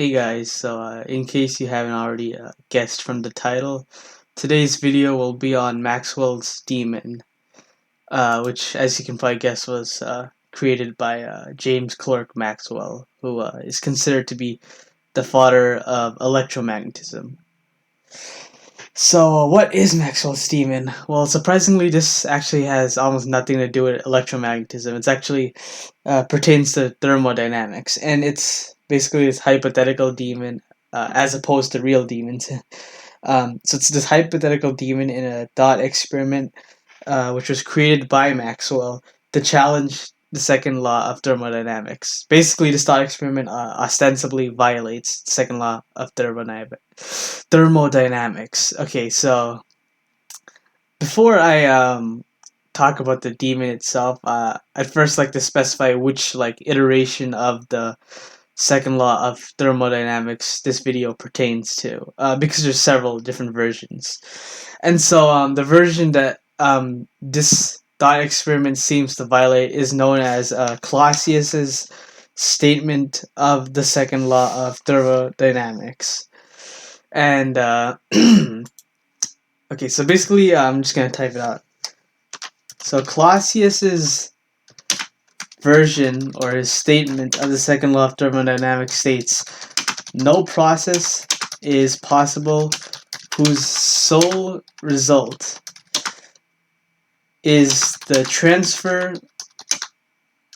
Hey guys, in case you haven't already guessed from the title, today's video will be on Maxwell's Demon, which, as you can probably guess, was created by James Clerk Maxwell, who is considered to be the father of electromagnetism. So, what is Maxwell's Demon? Well, surprisingly, this actually has almost nothing to do with electromagnetism. It's actually pertains to thermodynamics, and it's basically this hypothetical demon as opposed to real demons. So it's this hypothetical demon in a thought experiment, which was created by Maxwell to challenge the second law of thermodynamics. Basically, this thought experiment ostensibly violates the second law of thermodynamics. Okay, so before I talk about the demon itself, I'd first like to specify which iteration of the second law of thermodynamics this video pertains to, because there's several different versions. And so the version that this thought experiment seems to violate is known as Clausius's statement of the second law of thermodynamics. And okay, so basically I'm just gonna type it out. So Clausius's version or his statement of the second law of thermodynamics states, no process is possible whose sole result is the transfer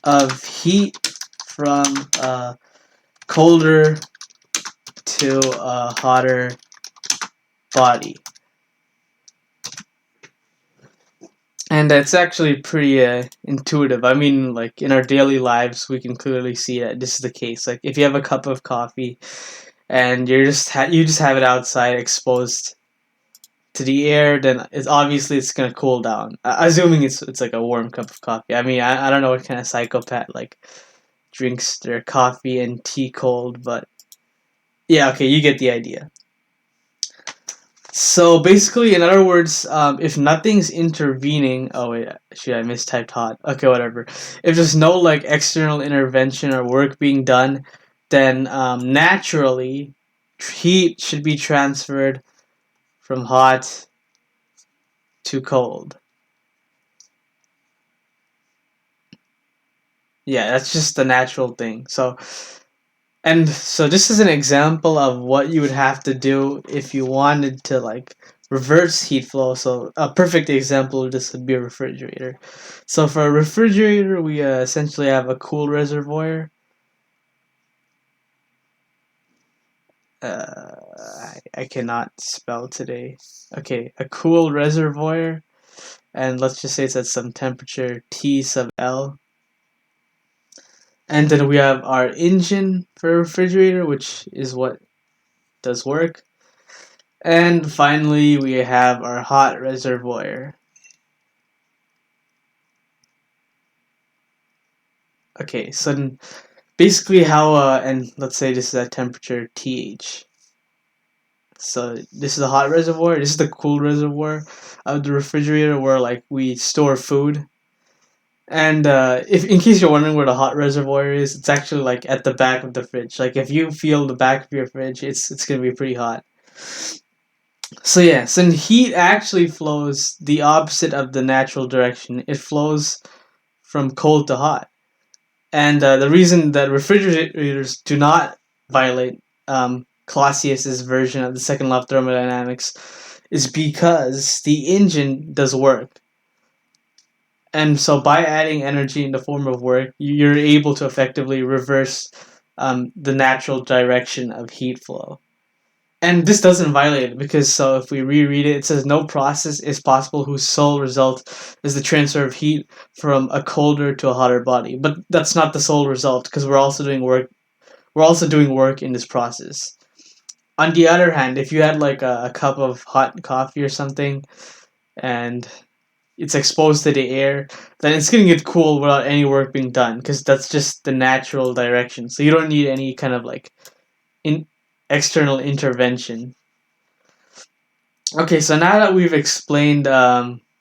of heat from a colder to a hotter body. And it's actually pretty intuitive. I mean, like in our daily lives, we can clearly see that this is the case. Like if you have a cup of coffee and you just have it outside exposed to the air, then it's gonna cool down. Assuming it's like a warm cup of coffee. I mean, I don't know what kind of psychopath like drinks their coffee and tea cold, but yeah, okay, you get the idea. So basically, in other words, if nothing's intervening, oh wait, shoot, I mistyped hot. Okay, whatever. If there's no like external intervention or work being done, then naturally, heat should be transferred from hot to cold. Yeah, that's just the natural thing. So this is an example of what you would have to do if you wanted to like reverse heat flow. So a perfect example of this would be a refrigerator. So for a refrigerator, we essentially have a cool reservoir. I cannot spell today. Okay, a cool reservoir, and let's just say it's at some temperature T sub L. And then we have our engine for a refrigerator, which is what does work. And finally, we have our hot reservoir. Okay, so basically how, and let's say this is at temperature TH. So this is a hot reservoir, this is the cool reservoir of the refrigerator where like we store food. And if in case you're wondering where the hot reservoir is, it's actually like at the back of the fridge. Like if you feel the back of your fridge, it's gonna be pretty hot. So yeah, so heat actually flows the opposite of the natural direction. It flows from cold to hot. And the reason that refrigerators do not violate Clausius's version of the second law of thermodynamics is because the engine does work. And so by adding energy in the form of work, you're able to effectively reverse the natural direction of heat flow. And this doesn't violate it because so if we reread it, it says no process is possible whose sole result is the transfer of heat from a colder to a hotter body. But that's not the sole result because we're also doing work. We're also doing work in this process. On the other hand, if you had like a cup of hot coffee or something, and it's exposed to the air, then it's gonna get cool without any work being done because that's just the natural direction. So you don't need any kind of like external intervention. Okay, so now that we've explained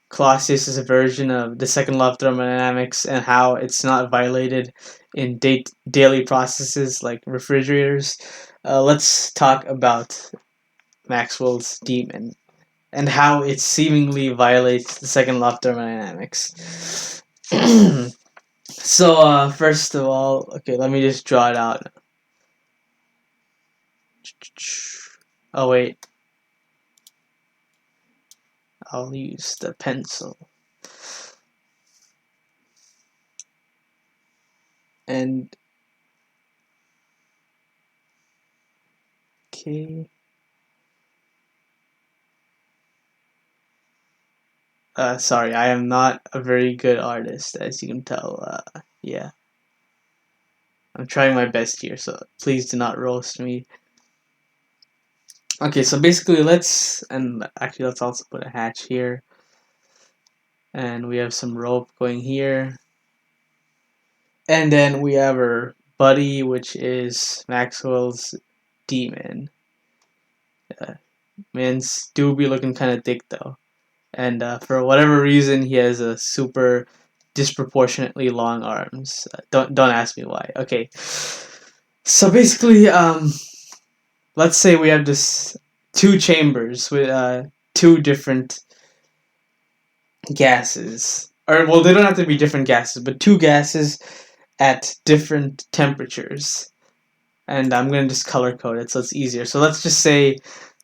Clausius's version of the second law of thermodynamics and how it's not violated in daily processes like refrigerators, let's talk about Maxwell's demon and how it seemingly violates the second law of thermodynamics. So, first of all, okay, let me just draw it out. Oh, wait. I'll use the pencil. And, okay. Sorry, I am not a very good artist, as you can tell. Yeah. I'm trying my best here, so please do not roast me. Okay, so basically let's also put a hatch here. And we have some rope going here. And then we have our buddy, which is Maxwell's demon. Man's do be looking kind of thick though. And for whatever reason, he has a super disproportionately long arms. Don't ask me why. Okay. So basically, let's say we have this two chambers with two different gases. Or well, they don't have to be different gases, but two gases at different temperatures. And I'm going to just color code it so it's easier. So let's just say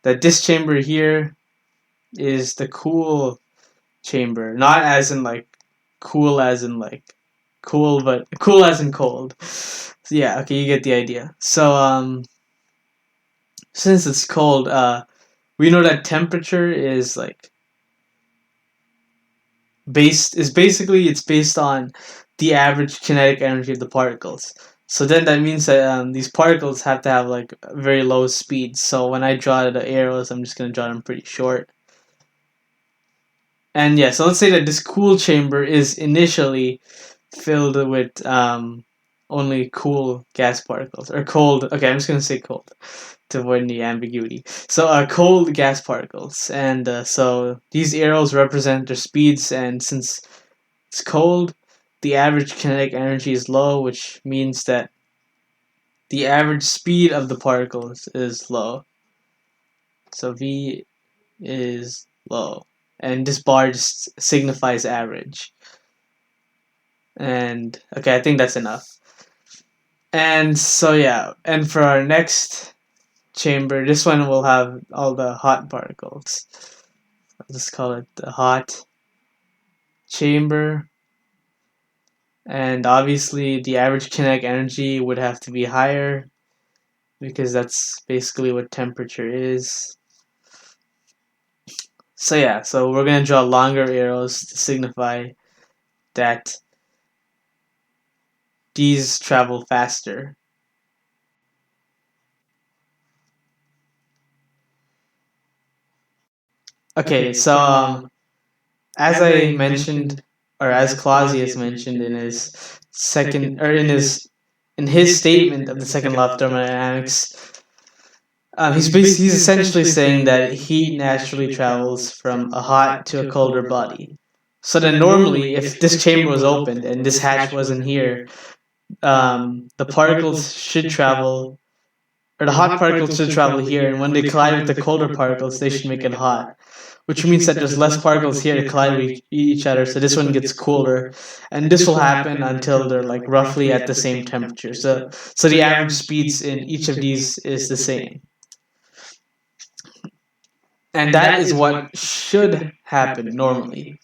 that this chamber here is the cool chamber. Not as in like cool as in like cool, but cool as in cold. So yeah, okay, you get the idea. So since it's cold, we know that temperature is like it's based on the average kinetic energy of the particles. So then that means that these particles have to have like very low speeds. So when I draw the arrows, I'm just going to draw them pretty short. And yeah, so let's say that this cool chamber is initially filled with only cool gas particles. Or cold, okay, I'm just going to say cold to avoid any ambiguity. So cold gas particles. And so these arrows represent their speeds, and since it's cold, the average kinetic energy is low, which means that the average speed of the particles is low. So V is low. And this bar just signifies average. And okay, I think that's enough. And so yeah, and for our next chamber, this one will have all the hot particles. I'll just call it the hot chamber. And obviously the average kinetic energy would have to be higher because that's basically what temperature is. So yeah, so we're going to draw longer arrows to signify that these travel faster. Okay, so as I mentioned, or as Clausius mentioned in his in his statement of the second law of thermodynamics, he's essentially saying that heat naturally travels from a hot to a colder body. So then normally, if this chamber was opened and this hatch wasn't here, the particles should travel, or the hot particles should travel here, and when they collide with the colder particles, they should make it hot. Which means that there's less particles here to collide with each other, so this one gets cooler, and this will happen until they're like roughly at the same temperature. So the average speeds in each of these is the same, and that is what should happen normally.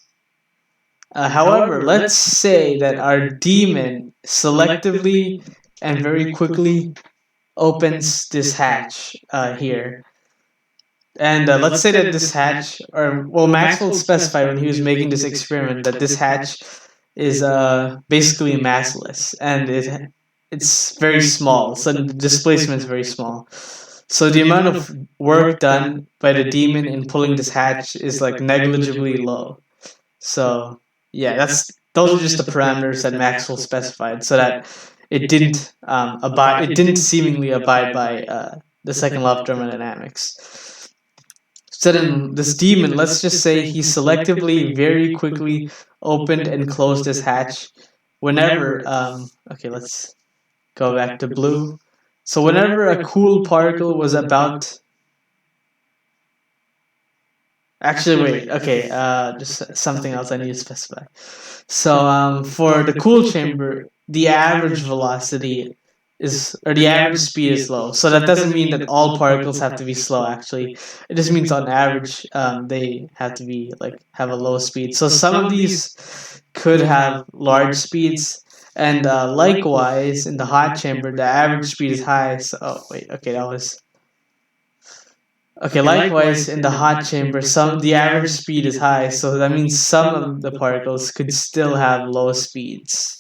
However, let's say that our demon selectively and very quickly opens this hatch here. And let's say that this hatch, or well, Maxwell specified when he was making this experiment that this hatch is basically massless, and it's very small, so the displacement is very small. So the amount of work done by the demon in pulling this hatch is like negligibly low. So yeah, those are just the parameters that Maxwell specified, so that it didn't seemingly abide by the second law of thermodynamics. So then this demon, let's just say he selectively, very quickly opened and closed this hatch whenever, okay, let's go back to blue. So whenever a cool particle was about, actually wait, okay, just something else I need to specify. So for the cool chamber, the average velocity is, or the average speed is low. So that doesn't mean that all particles have to be slow. Actually, it just means on average they have to be like have a low speed. So some of these could have large speeds, and likewise in the hot chamber, the average speed is high. So oh wait, okay, that was. Okay, likewise in the hot chamber, some the average speed is high, so that means some of the particles could still have low speeds.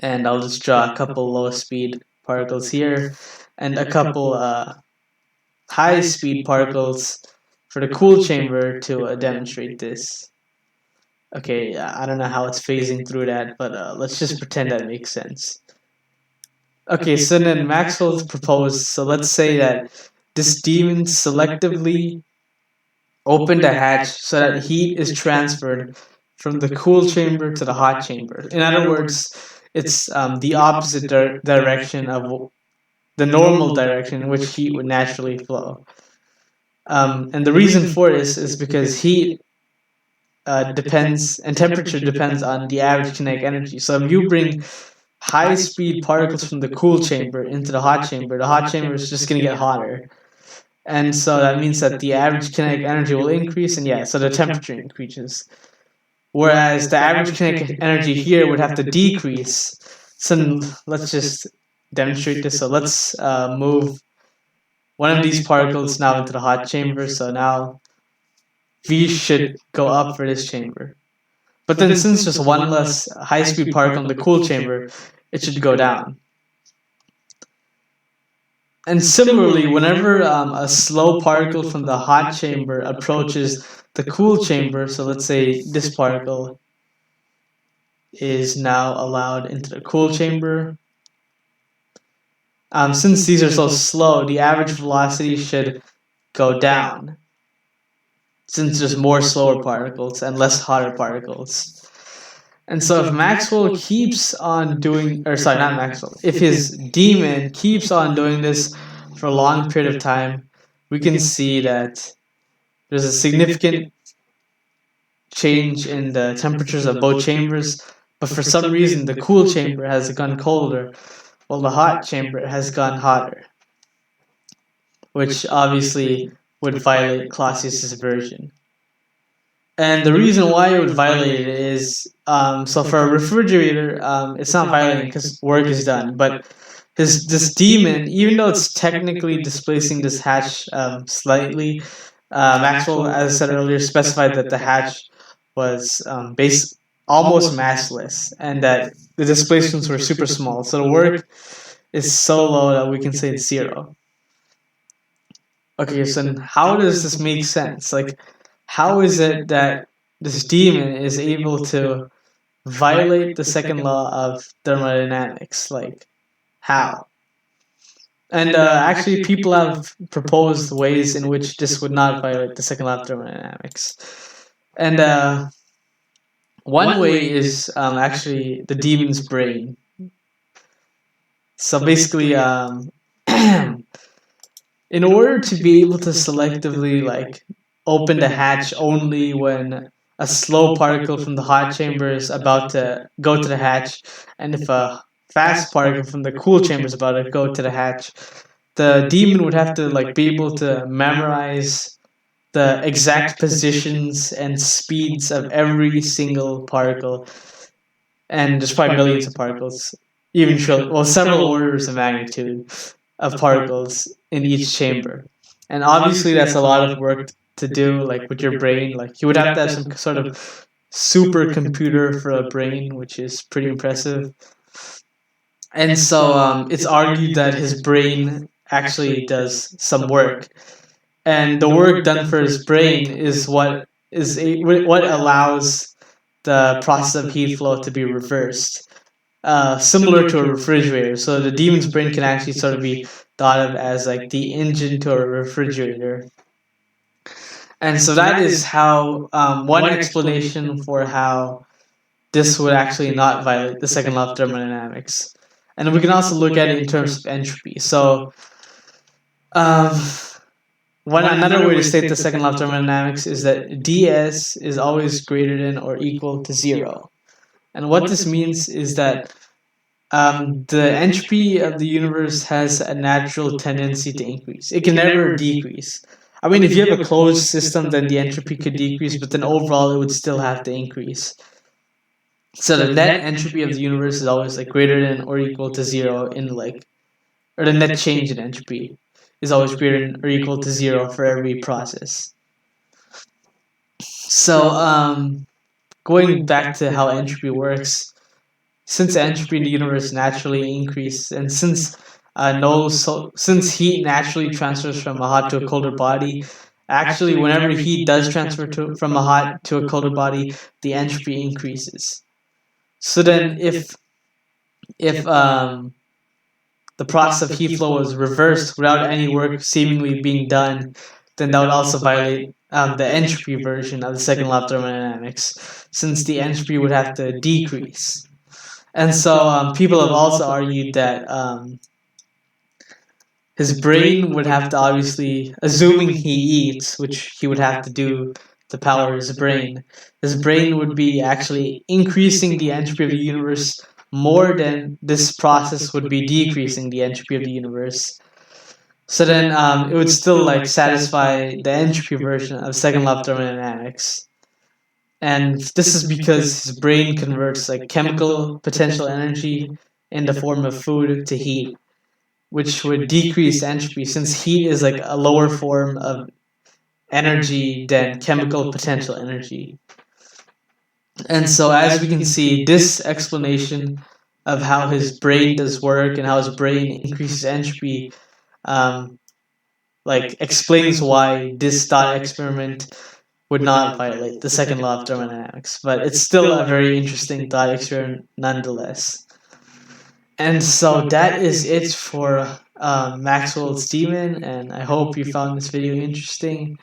And I'll just draw a couple low speed particles here, and a couple high speed particles for the cool chamber to demonstrate this. Okay, I don't know how it's phasing through that, but let's just pretend that makes sense. Okay, so then Maxwell proposed, so let's say that this demon selectively opened a hatch so that heat is transferred from the cool chamber to the hot chamber. In other words, it's the opposite direction of the normal direction in which heat would naturally flow. And the reason for this is because heat depends, and temperature depends on the average kinetic energy. So if you bring high speed particles from the cool chamber into the hot chamber is just going to get hotter. And so that means that the average kinetic energy will increase, and yeah, so the temperature increases. Whereas the average kinetic energy here would have to decrease. So let's just demonstrate this. So let's move one of these particles now into the hot chamber. So now V should go up for this chamber. But then since there's one less high-speed particle in the cool chamber, it should go down. And similarly, whenever a slow particle from the hot chamber approaches the cool chamber, so let's say this particle is now allowed into the cool chamber. Since these are so slow, the average velocity should go down, since there's more slower particles and less hotter particles. And so if Maxwell keeps on doing, or sorry, not Maxwell, if his demon keeps on doing this for a long period of time, we can see that there's a significant change in the temperatures of both chambers, but for some reason the cool chamber has gone colder, while the hot chamber has gone hotter, which obviously would violate Clausius's version. And the reason why it would violate it is, so for a refrigerator, it's not violating because work is done. But this demon, even though it's technically displacing this hatch slightly, Maxwell, as I said earlier, specified that the hatch was almost massless and that the displacements were super small. So the work is so low that we can say it's zero. Okay, so then how does this make sense? Like, how is it that this demon is able to violate the second law of thermodynamics? Like, how? And actually, people have proposed ways in which this would not violate the second law of thermodynamics. And one way is actually the demon's brain. So basically, in order to be able to selectively like open the hatch only when a slow particle from the hot chamber is about to go to the hatch, and if a fast particle from the cool chamber is about to go to the hatch, the demon would have to like be able to memorize the exact positions and speeds of every single particle, and there's probably millions of particles, even several orders of magnitude of particles in each chamber. And obviously that's a lot of work to do, like with your brain. Like you would have to have some sort of supercomputer for a brain, which is pretty impressive. And so it's argued that his brain actually does some work, and the work done for his brain is what allows the process of heat flow to be reversed, similar to a refrigerator. So the demon's brain can actually sort of be thought of as like the engine to a refrigerator. And so that is how one explanation for how this would actually not violate the second law of thermodynamics. And we can also look at it in terms of entropy. So, um, another way to state the second law of thermodynamics is that ds is always greater than or equal to 0. And what this means is that the entropy of the universe has a natural tendency to increase. It can never decrease. I mean, if you have a closed system, then the entropy could decrease, but then overall it would still have to increase. So the net entropy of the universe is always like greater than or equal to 0 in like, or the net change in entropy is always greater than or equal to 0 for every process. So going back to how entropy works, since entropy in the universe naturally increases, and since heat naturally transfers from a hot to a colder body, actually whenever heat does transfer from a hot to a colder body, the entropy increases. So then, if the process of heat flow was reversed without any work seemingly being done, then that would also violate the entropy version of the second law of thermodynamics, since the entropy would have to decrease. And so people have also argued that his brain would have to obviously, assuming he eats, which he would have to do to power his brain would be actually increasing the entropy of the universe more than this process would be decreasing the entropy of the universe. So then it would still like satisfy the entropy version of second law of thermodynamics. And this is because his brain converts like chemical potential energy in the form of food to heat, which would decrease entropy since heat is like a lower form of energy than chemical potential energy. And so, as we can see, this explanation of how his brain does work and how his brain increases entropy, like explains why this thought experiment would not violate the second law of thermodynamics. But it's still a very interesting thought experiment nonetheless. And so that is it for Maxwell's demon, and I hope you found this video interesting.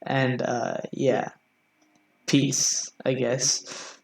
And yeah, peace, I guess.